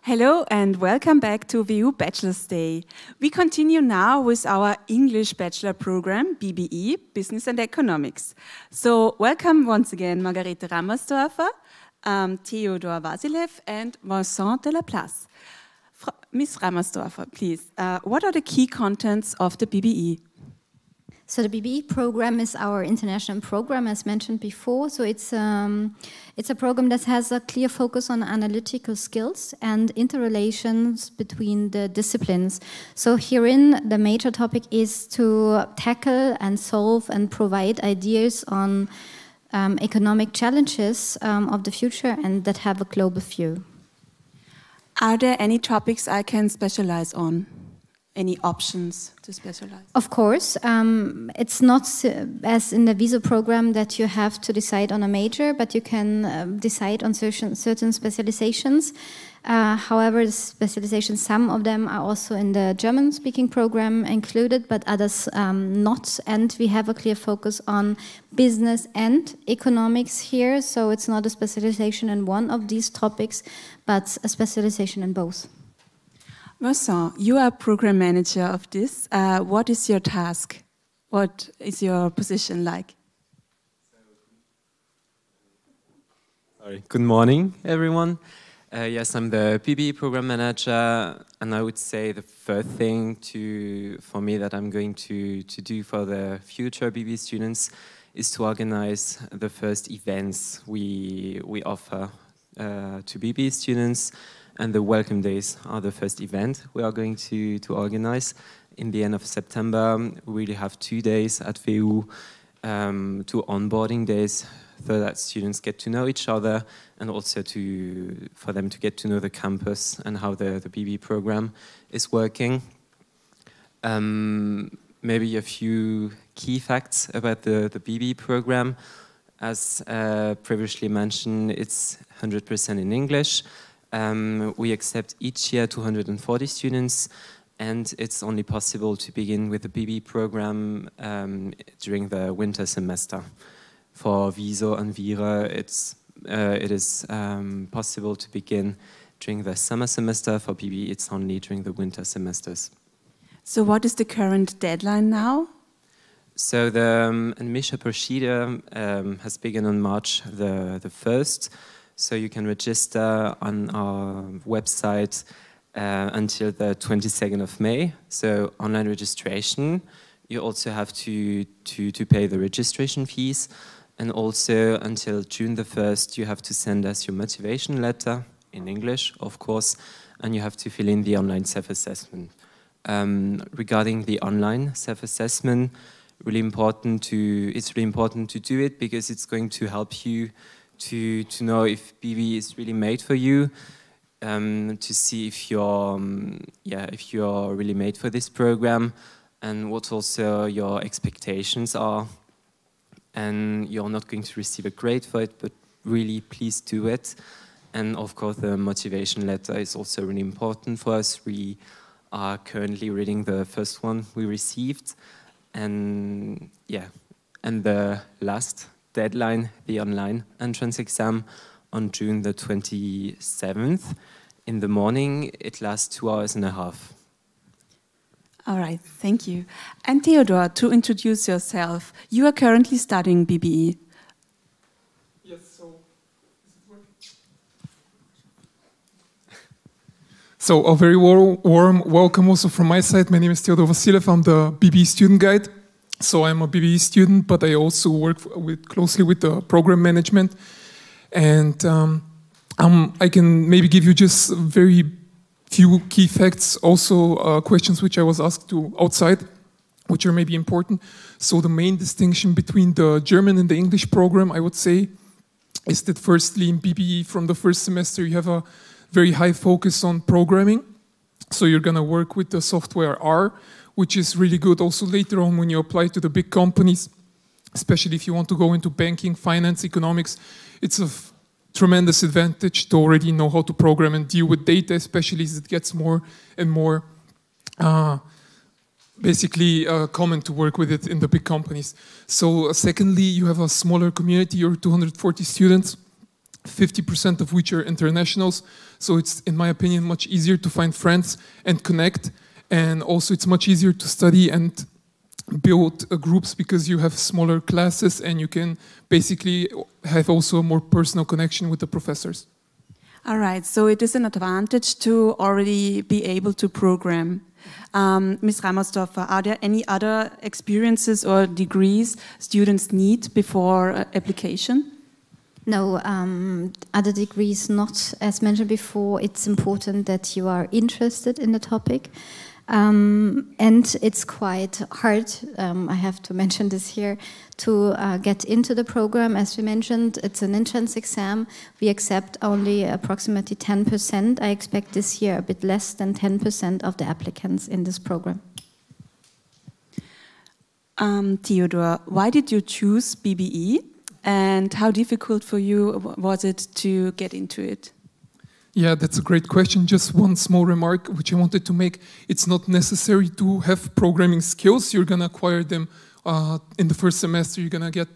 Hello and welcome back to WU Bachelor's Day. We continue now with our English Bachelor program, BBE, Business and Economics. So welcome once again Margarete Rammersdorfer, Theodor Vasilev and Vincent de la Place. Ms. Rammersdorfer, please, what are the key contents of the BBE? So the BBE program is our international program, as mentioned before. So it's a program that has a clear focus on analytical skills and interrelations between the disciplines. So herein, the major topic is to tackle and solve and provide ideas on economic challenges of the future and that have a global view. Are there any topics I can specialize on? Any options to specialize? Of course. It's not as in the visa program that you have to decide on a major, but you can decide on certain specializations. However, the specializations, some of them are also in the German-speaking program included, but others not. And we have a clear focus on business and economics here. So it's not a specialization in one of these topics, but a specialization in both. Vincent, you are program manager of this. What is your task? What is your position like? Sorry. Good morning, everyone. Yes, I'm the BBE program manager, and I would say the first thing for me that I'm going to do for the future BBE students is to organize the first events we offer to BBE students. And the Welcome Days are the first event we are going to organize. In the end of September, we really have 2 days at WU, 2 onboarding days, so that students get to know each other and also for them to get to know the campus and how the BBE program is working. Maybe a few key facts about the BBE program. As previously mentioned, it's 100% in English. We accept each year 240 students, and it's only possible to begin with the BBE program during the winter semester. For Viso and Vira, it is possible to begin during the summer semester. For BBE, it's only during the winter semesters. So what is the current deadline now? So the admission procedure has begun on March the 1st. So you can register on our website until the 22nd of May. So online registration. You also have to pay the registration fees. And also until June the 1st, you have to send us your motivation letter in English, of course, and you have to fill in the online self-assessment. Regarding the online self-assessment, it's really important to do it because it's going to help you to know if BBE is really made for you, to see if you're really made for this program, and what also your expectations are. And you're not going to receive a grade for it, but really please do it. And of course, the motivation letter is also really important for us. We are currently reading the first one we received, and the last deadline, the online entrance exam, on June the 27th. In the morning, it lasts 2 hours and a half. All right, thank you. And Theodor, to introduce yourself, you are currently studying BBE. Yes, so is it working? So a very warm welcome also from my side. My name is Theodor Vasilev. I'm the BBE student guide. So I'm a BBE student, but I also work closely with the program management. And I can maybe give you just very few key facts, also questions which I was asked to outside, which are maybe important. So the main distinction between the German and the English program, I would say, is that firstly in BBE from the first semester you have a very high focus on programming. So you're going to work with the software R, which is really good also later on when you apply to the big companies, especially if you want to go into banking, finance, economics. It's a tremendous advantage to already know how to program and deal with data, especially as it gets more and more common to work with it in the big companies. So secondly, you have a smaller community, you're 240 students. 50% of which are internationals. So it's, in my opinion, much easier to find friends and connect. And also it's much easier to study and build groups because you have smaller classes and you can basically have also a more personal connection with the professors. All right, so it is an advantage to already be able to program. Ms. Ramersdorfer, are there any other experiences or degrees students need before application? No, other degrees not. As mentioned before, it's important that you are interested in the topic. And it's quite hard, I have to mention this here, to get into the program. As we mentioned, it's an entrance exam. We accept only approximately 10%. I expect this year a bit less than 10% of the applicants in this program. Theodor, why did you choose BBE? And how difficult for you was it to get into it? Yeah, that's a great question. Just one small remark which I wanted to make. It's not necessary to have programming skills. You're going to acquire them in the first semester. You're going to get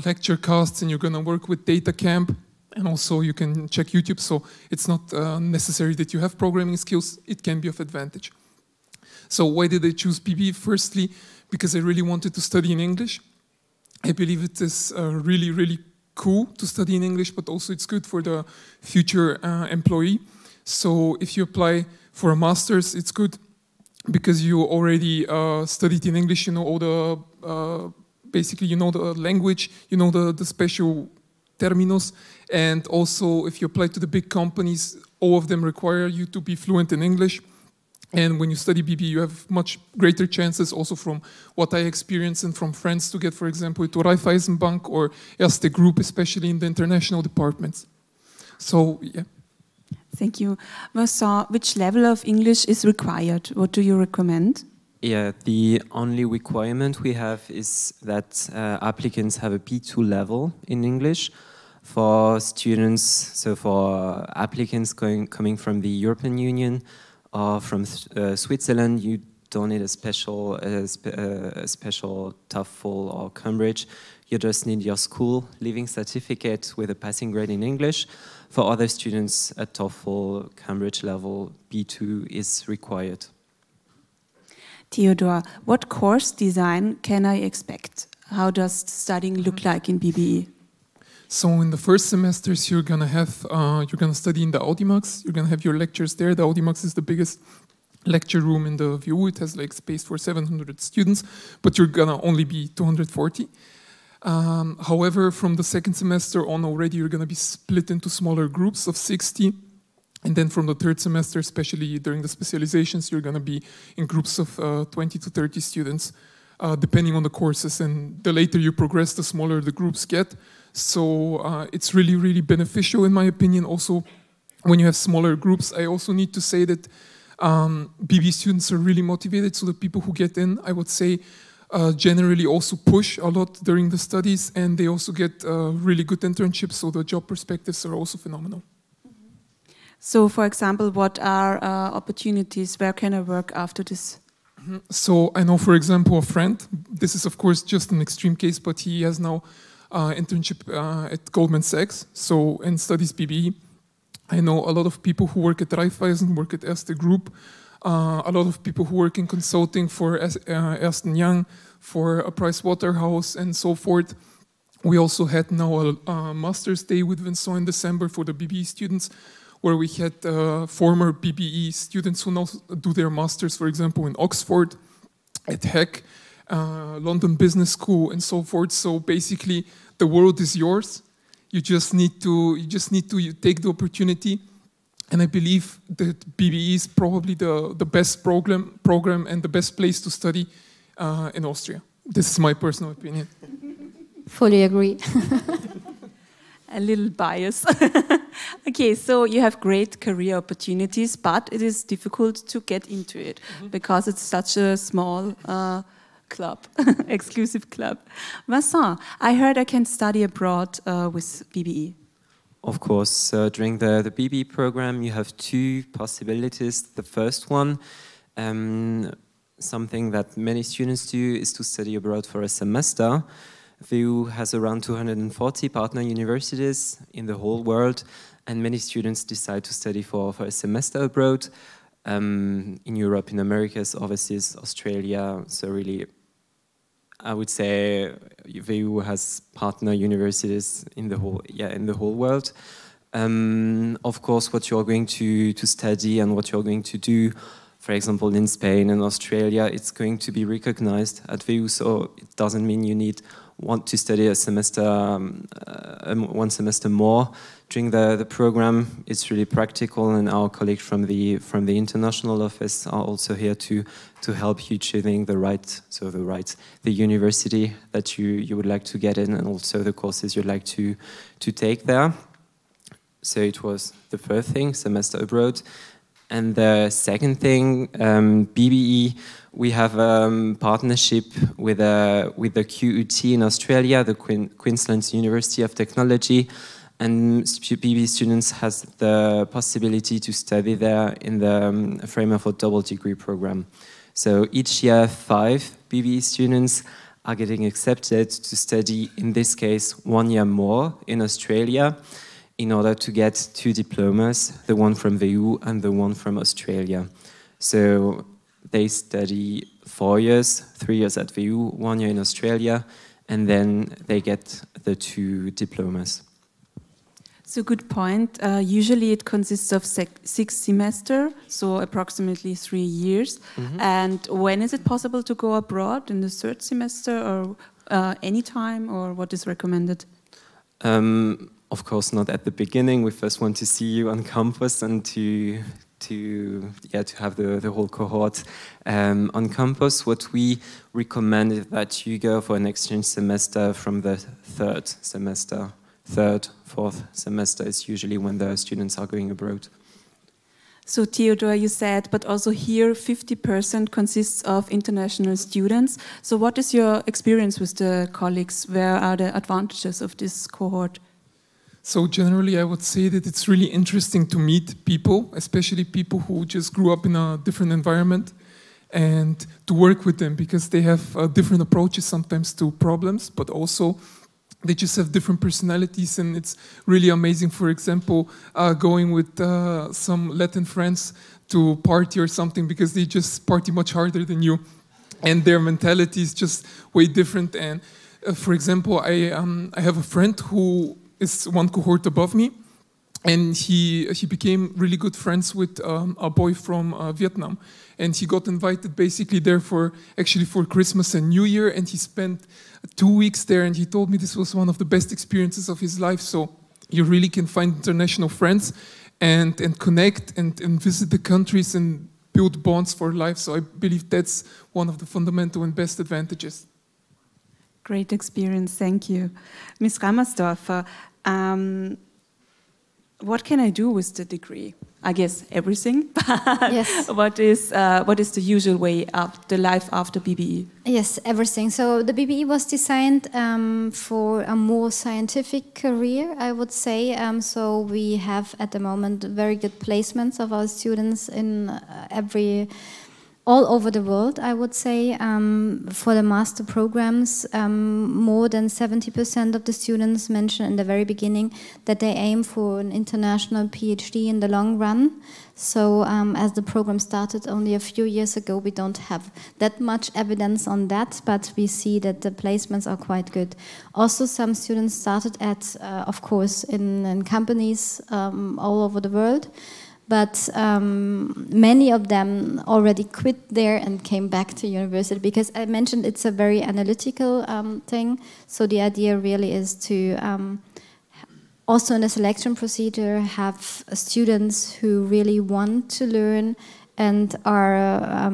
lecture casts and you're going to work with DataCamp. And also you can check YouTube. So it's not necessary that you have programming skills. It can be of advantage. So why did I choose BBE? Firstly, because I really wanted to study in English. I believe it is really, really cool to study in English, but also it's good for the future employee. So if you apply for a master's, it's good because you already studied in English, you know all the, basically you know the language, you know the special terminus, and also if you apply to the big companies, all of them require you to be fluent in English. And when you study BB, you have much greater chances also from what I experienced and from friends to get, for example, to Raiffeisenbank or Erste Group, especially in the international departments. So, yeah. Thank you. Vincent, which level of English is required? What do you recommend? Yeah, the only requirement we have is that applicants have a B2 level in English. For students, so for applicants coming from the European Union, from Switzerland, you don't need a special TOEFL or Cambridge. You just need your school leaving certificate with a passing grade in English. For other students, a TOEFL Cambridge level B2 is required. Theodor, what course design can I expect? How does studying look like in BBE? So in the first semesters, you're gonna study in the Audimax. You're gonna have your lectures there. The Audimax is the biggest lecture room in the VU. It has like space for 700 students, but you're gonna only be 240. However, from the second semester on already, you're gonna be split into smaller groups of 60. And then from the third semester, especially during the specializations, you're gonna be in groups of 20 to 30 students, depending on the courses. And the later you progress, the smaller the groups get. So it's really, really beneficial in my opinion. Also, when you have smaller groups, I also need to say that BB students are really motivated. So the people who get in, I would say, generally also push a lot during the studies, and they also get really good internships. So the job perspectives are also phenomenal. So, for example, what are opportunities? Where can I work after this? So I know, for example, a friend. This is, of course, just an extreme case, but he has now internship at Goldman Sachs, so and studies BBE. I know a lot of people who work at Raiffeisen, work at Erste Group, a lot of people who work in consulting for Ernst & Young, for a Price Waterhouse, and so forth. We also had now a Master's Day with Vincent in December for the BBE students, where we had former BBE students who now do their masters, for example, in Oxford, at HEC, London Business School, and so forth. So basically, the world is yours. You just need to take the opportunity. And I believe that BBE is probably the best program and the best place to study in Austria. This is my personal opinion. Fully agree. A little bias. Okay, so you have great career opportunities, but it is difficult to get into it because it's such a small club, exclusive club. Vincent, I heard I can study abroad with BBE. Of course, during the BBE program, you have two possibilities. The first one, something that many students do, is to study abroad for a semester. VU has around 240 partner universities in the whole world, and many students decide to study for a semester abroad in Europe, in Americas, overseas, Australia. So really, I would say VU has partner universities in the whole world. Of course, what you're going to study and what you're going to do, for example, in Spain and Australia, it's going to be recognized at VU, so it doesn't mean you want to study a semester, one semester more during the program. It's really practical, and our colleagues from the international office are also here to help you choosing the university that you would like to get in, and also the courses you'd like to take there. So it was the first thing, semester abroad. And the second thing, BBE, we have a partnership with the QUT in Australia, the Queensland University of Technology, and BBE students has the possibility to study there in the frame of a double degree program. So each year, 5 BBE students are getting accepted to study, in this case, 1 year more in Australia, in order to get 2 diplomas, the one from VU and the one from Australia. So they study 4 years, 3 years at VU, 1 year in Australia, and then they get the 2 diplomas. So good point. Usually it consists of 6 semesters, so approximately 3 years. Mm-hmm. And when is it possible to go abroad? In the 3rd semester or any time, or what is recommended? Of course, not at the beginning. We first want to see you on campus and to have the whole cohort on campus. What we recommend is that you go for an exchange semester from the 3rd semester. 3rd, 4th semester is usually when the students are going abroad. So Theodor, you said, but also here 50% consists of international students. So what is your experience with the colleagues? Where are the advantages of this cohort? So generally, I would say that it's really interesting to meet people, especially people who just grew up in a different environment, and to work with them, because they have different approaches sometimes to problems, but also they just have different personalities, and it's really amazing. For example, going with some Latin friends to party or something, because they just party much harder than you, and their mentality is just way different. And for example, I have a friend who is one cohort above me, and he became really good friends with a boy from Vietnam, and he got invited basically there for Christmas and New Year, and he spent 2 weeks there, and he told me this was one of the best experiences of his life. So you really can find international friends and connect and visit the countries and build bonds for life. So I believe that's one of the fundamental and best advantages. Great experience, thank you. Ms. Rammersdorfer, what can I do with the degree? I guess everything. Yes. What is the usual way of the life after BBE? Yes, everything. So the BBE was designed for a more scientific career, I would say. So we have at the moment very good placements of our students in all over the world, I would say. For the master programs, more than 70% of the students mentioned in the very beginning that they aim for an international PhD in the long run. So as the program started only a few years ago, we don't have that much evidence on that, but we see that the placements are quite good. Also, some students started of course, in companies all over the world. But many of them already quit there and came back to university, because I mentioned it's a very analytical thing. So the idea really is to also in the selection procedure have students who really want to learn and are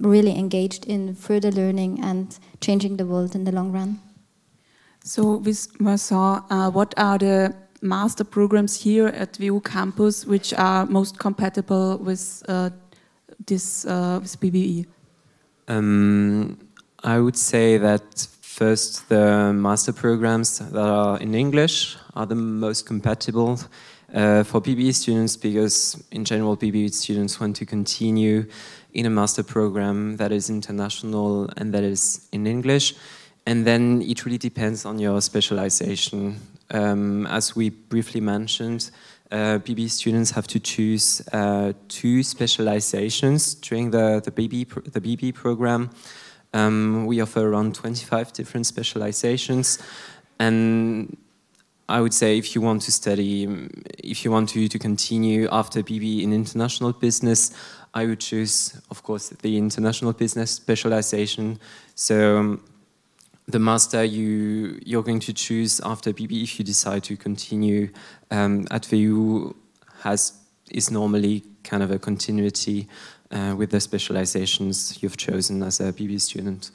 really engaged in further learning and changing the world in the long run. So with Vincent, what are the master programs here at VU campus which are most compatible with with BBE? I would say that first the master programs that are in English are the most compatible for BBE students, because in general BBE students want to continue in a master program that is international and that is in English. And then it really depends on your specialization. As we briefly mentioned, BB students have to choose 2 specializations during the BB program. We offer around 25 different specializations, and I would say if you want to study, if you want to continue after BB in international business, I would choose, of course, the international business specialization. So the master you're going to choose after BB, if you decide to continue at VU, is normally kind of a continuity with the specializations you've chosen as a BB student.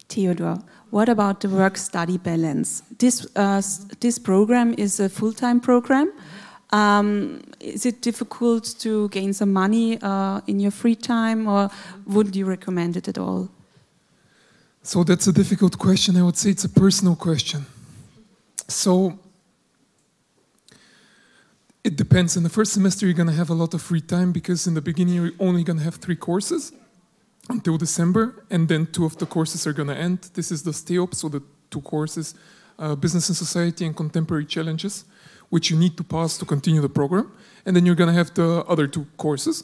Theodor, what about the work-study balance? This program is a full-time program. Is it difficult to gain some money in your free time, or would you recommend it at all? So that's a difficult question. I would say it's a personal question. So it depends. In the first semester, you're going to have a lot of free time because in the beginning, you're only going to have 3 courses until December, and then 2 of the courses are going to end. This is the stay-up, so the 2 courses, Business and Society and Contemporary Challenges, which you need to pass to continue the program. And then you're going to have the other 2 courses.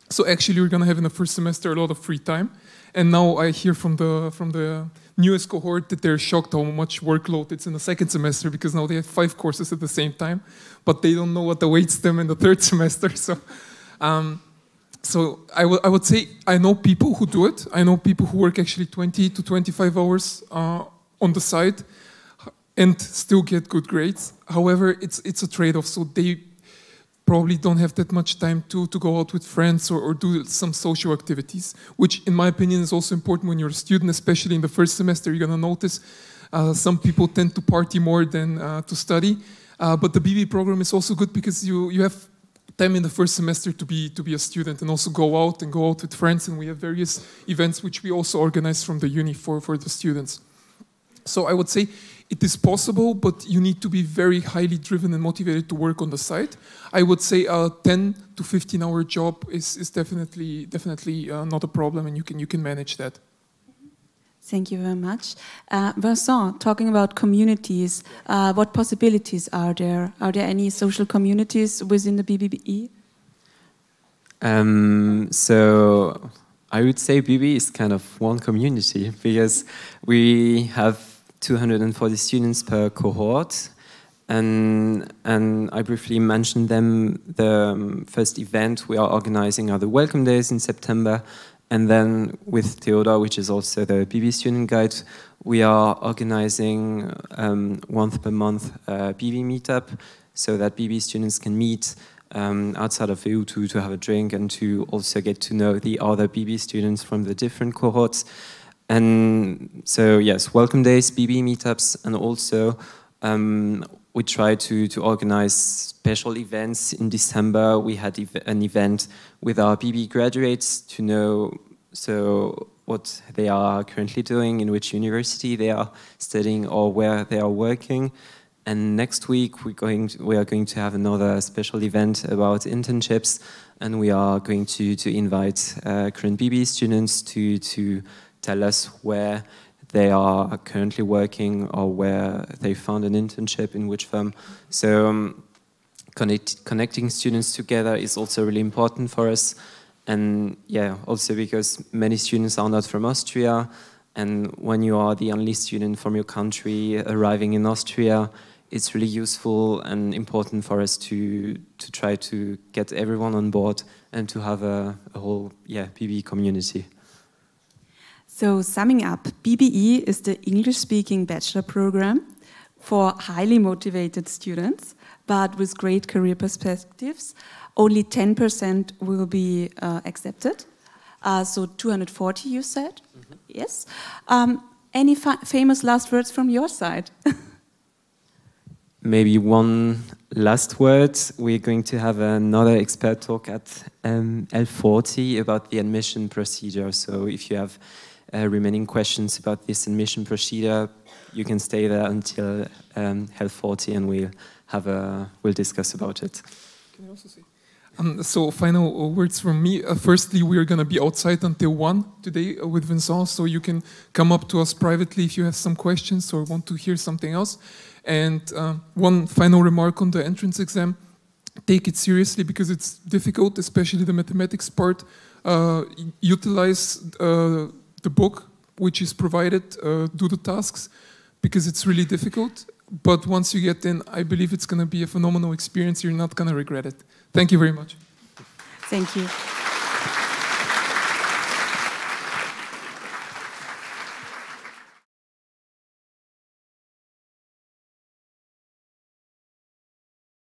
So actually, you're going to have in the first semester a lot of free time. And now I hear from the newest cohort that they're shocked how much workload it's in the second semester, because now they have 5 courses at the same time, but they don't know what awaits them in the third semester. So I would say I know people who do it. I know people who work actually 20 to 25 hours on the side and still get good grades. However, it's a trade-off. So they probably don't have that much time to go out with friends or do some social activities, which in my opinion is also important when you're a student, especially in the first semester. You're going to notice some people tend to party more than to study. But the BB program is also good because you have time in the first semester to be a student and also go out with friends. And we have various events which we also organize from the uni for the students. So I would say it is possible, but you need to be very highly driven and motivated to work on the side. I would say a 10 to 15-hour job is definitely not a problem, and you can manage that. Thank you very much. Vincent, talking about communities, what possibilities are there? Are there any social communities within the BBE? So I would say BB is kind of one community because we have 240 students per cohort, and I briefly mentioned them. The first event we are organizing are the Welcome Days in September, and then with Theodor, which is also the BB student guide, we are organizing once per month BB meetup, so that BB students can meet outside of EU to have a drink and to also get to know the other BB students from the different cohorts. And so, yes, Welcome Days, BB meetups, and also we try to organize special events. In December, we had an event with our BB graduates to know what they are currently doing, in which university they are studying or where they are working. And next week, we are going to have another special event about internships, and we are going to invite current BB students to tell us where they are currently working or where they found an internship in which firm. So connecting students together is also really important for us. And yeah, also because many students are not from Austria, and when you are the only student from your country arriving in Austria, it's really useful and important for us to try to get everyone on board and to have a whole BB community. So summing up, BBE is the English-speaking bachelor program for highly motivated students, but with great career perspectives. Only 10% will be accepted. So 240, you said? Mm-hmm. Yes. Any famous last words from your side? Maybe one last word. We're going to have another expert talk at L40 about the admission procedure. So if you have remaining questions about this admission procedure, you can stay there until L40, and we'll discuss about it. Can I also say, So final words from me. Firstly, we are going to be outside until 1 today with Vincent, so you can come up to us privately if you have some questions or want to hear something else. And one final remark on the entrance exam. Take it seriously because it's difficult, especially the mathematics part. Utilize the book which is provided, do the tasks, because it's really difficult. But once you get in, I believe it's going to be a phenomenal experience. You're not going to regret it. Thank you very much. Thank you.